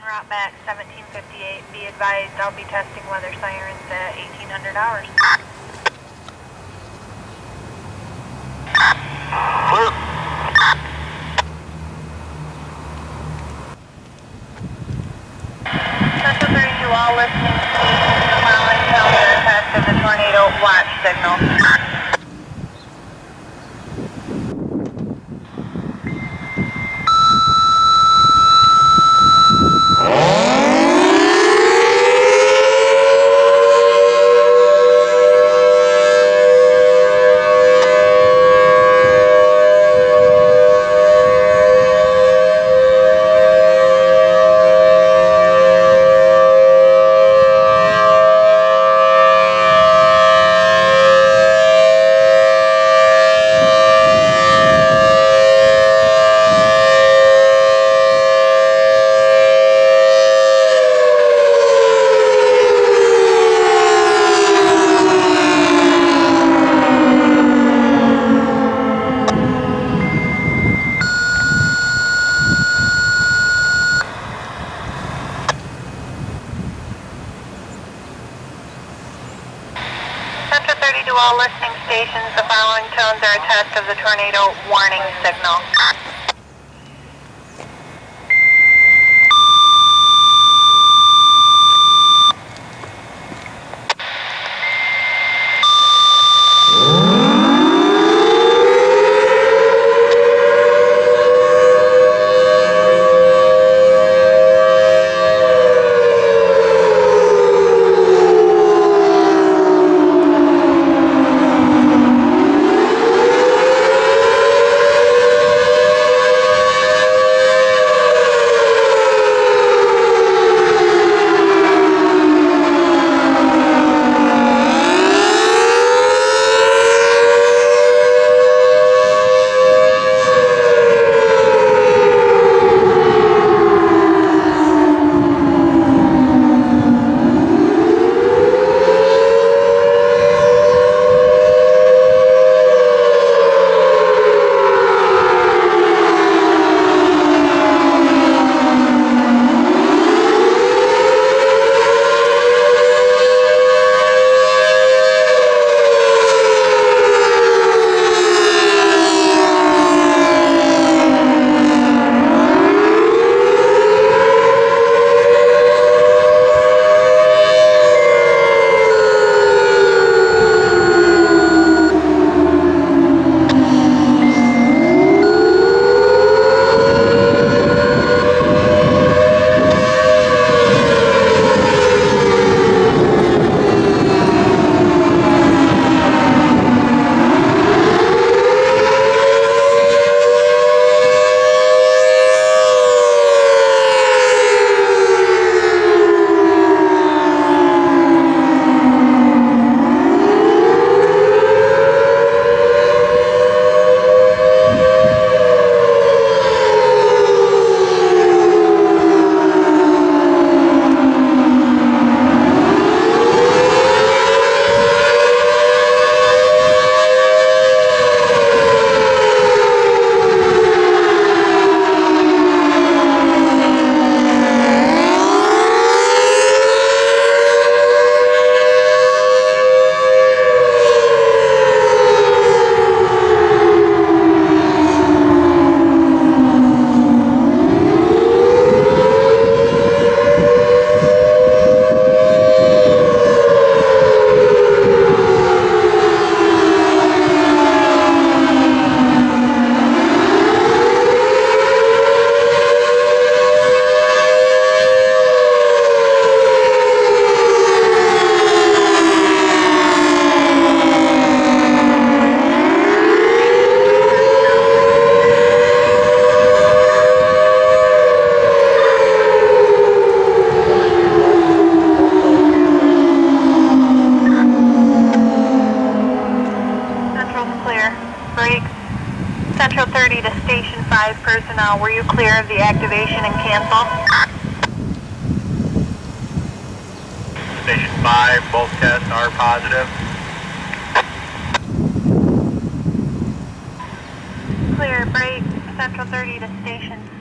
route back 1758. Be advised, I'll be testing weather sirens at 1800 hours. Clear. Central 32, all listening stations, the following calendar test of the tornado watch signal. Central 32, all listening stations, the following tones are a test of the tornado warning signal. Central 30 to Station 5 personnel, were you clear of the activation and cancel? Station 5, both tests are positive. Clear, break, Central 30 to Station